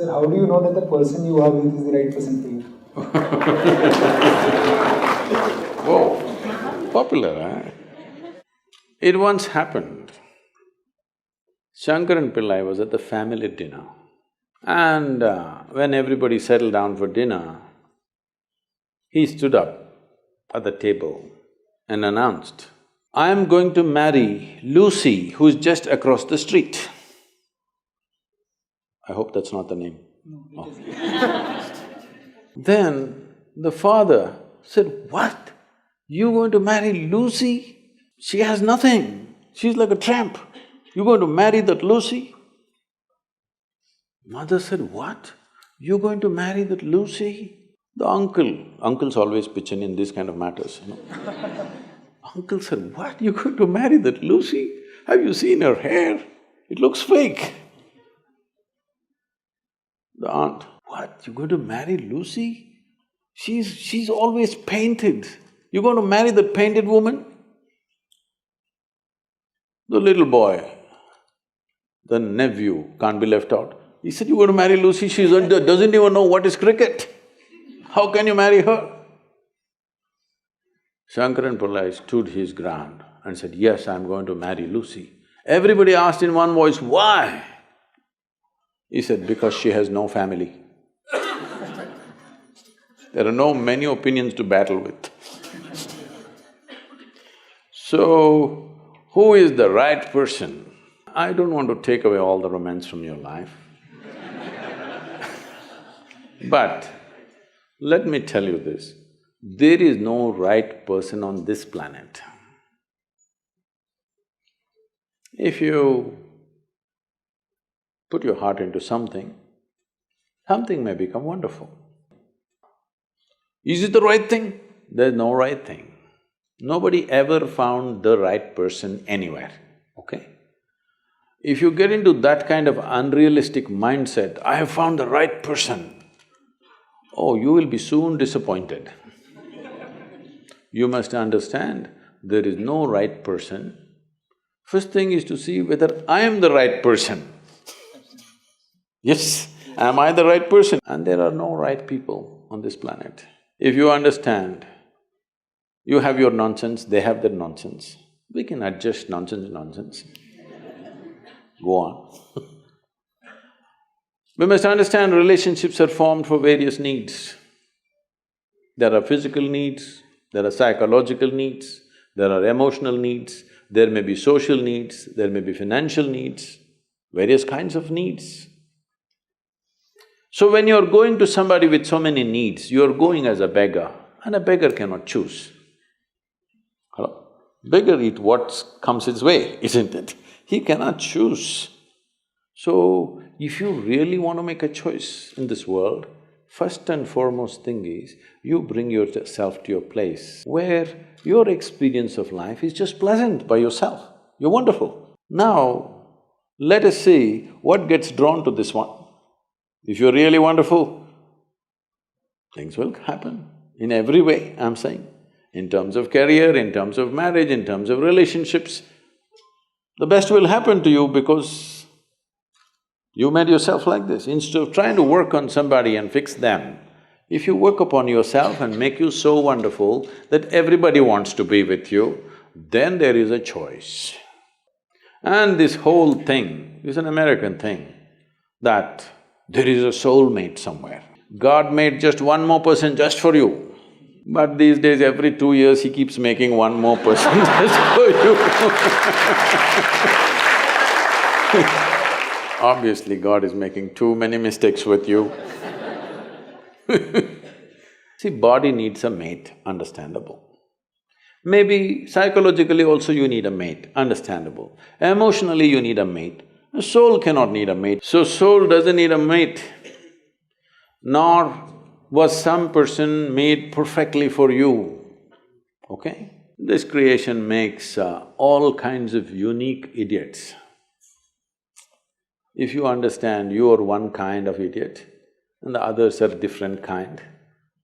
Sir, how do you know that the person you are with is the right person for you? Whoa, popular, eh? It once happened. Shankaran Pillai was at the family dinner, and when everybody settled down for dinner, he stood up at the table and announced, "I am going to marry Lucy, who's just across the street." I hope that's not the name. No, it isn't. Then the father said, "What? You going to marry Lucy? She has nothing. She's like a tramp. You're going to marry that Lucy?" Mother said, "What? You're going to marry that Lucy?" The uncles always pitch in these kind of matters, you know. Uncle said, "What? You're going to marry that Lucy? Have you seen her hair? It looks fake." The aunt, "What? You're going to marry Lucy? She's always painted. You're going to marry that painted woman?" The little boy, the nephew, can't be left out. He said, "You're going to marry Lucy, she doesn't even know what is cricket. How can you marry her?" Shankaran Pillai stood his ground and said, "Yes, I'm going to marry Lucy." Everybody asked in one voice, "Why?" He said, "Because she has no family." There are no many opinions to battle with. So, who is the right person? I don't want to take away all the romance from your life. But let me tell you this, there is no right person on this planet. If you put your heart into something, something may become wonderful. Is it the right thing? There's no right thing. Nobody ever found the right person anywhere, okay? If you get into that kind of unrealistic mindset, "I have found the right person," oh, you will be soon disappointed. You must understand, there is no right person. First thing is to see whether I am the right person. Yes, am I the right person? And there are no right people on this planet. If you understand, you have your nonsense, they have their nonsense, we can adjust nonsense. Go on. We must understand relationships are formed for various needs. There are physical needs, there are psychological needs, there are emotional needs, there may be social needs, there may be financial needs, various kinds of needs. So when you're going to somebody with so many needs, you're going as a beggar, and a beggar cannot choose. Hello? Beggar eat what comes his way, isn't it? He cannot choose. So, if you really want to make a choice in this world, first and foremost thing is, you bring yourself to your place where your experience of life is just pleasant by yourself. You're wonderful. Now, let us see what gets drawn to this one. If you're really wonderful, things will happen in every way, I'm saying. In terms of career, in terms of marriage, in terms of relationships, the best will happen to you because you made yourself like this. Instead of trying to work on somebody and fix them, if you work upon yourself and make you so wonderful that everybody wants to be with you, then there is a choice. And this whole thing is an American thing, that there is a soulmate somewhere. God made just one more person just for you. But these days, every 2 years, he keeps making one more person just for you. Obviously, God is making too many mistakes with you. See, body needs a mate, understandable. Maybe psychologically also you need a mate, understandable. Emotionally you need a mate. A soul cannot need a mate. So soul doesn't need a mate, nor was some person made perfectly for you, okay? This creation makes all kinds of unique idiots. If you understand you are one kind of idiot and the others are different kind,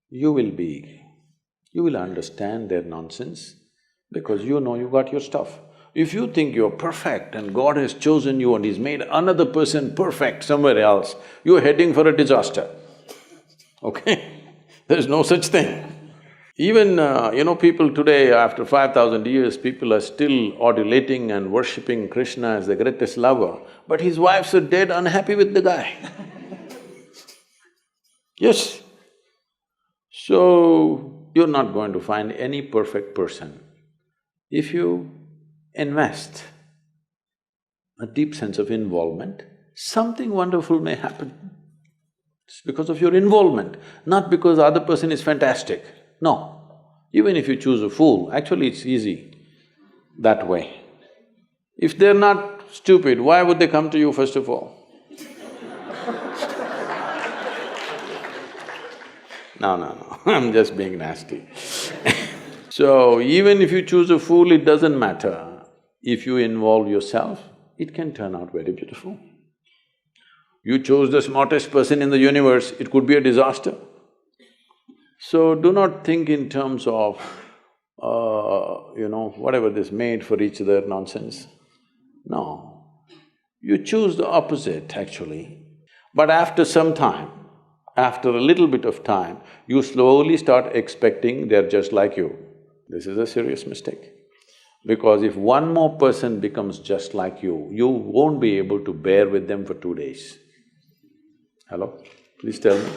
you will understand their nonsense because you know you got your stuff. If you think you're perfect and God has chosen you and He's made another person perfect somewhere else, you're heading for a disaster, okay? There's no such thing. Even, people today, after 5,000 years, people are still adulating and worshipping Krishna as the greatest lover, but his wives are dead unhappy with the guy. Yes. So, you're not going to find any perfect person. If you invest a deep sense of involvement, something wonderful may happen. It's because of your involvement, not because the other person is fantastic. No. Even if you choose a fool, actually it's easy that way. If they're not stupid, why would they come to you first of all? No, I'm just being nasty. So, even if you choose a fool, it doesn't matter. If you involve yourself, it can turn out very beautiful. You chose the smartest person in the universe, it could be a disaster. So, do not think in terms of, whatever this made for each other nonsense. No, you choose the opposite actually. But after some time, after a little bit of time, you slowly start expecting they're just like you. This is a serious mistake. Because if one more person becomes just like you won't be able to bear with them for 2 days. Hello? Please tell me.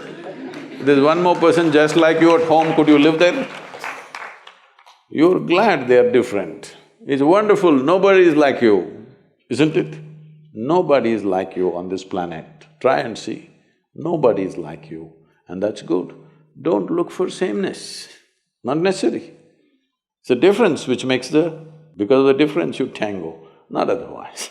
If there's one more person just like you at home, could you live there? You're glad they're different. It's wonderful, nobody is like you, isn't it? Nobody is like you on this planet. Try and see. Nobody is like you, and that's good. Don't look for sameness, not necessary. It's a difference which makes the… because of the difference you tango, not otherwise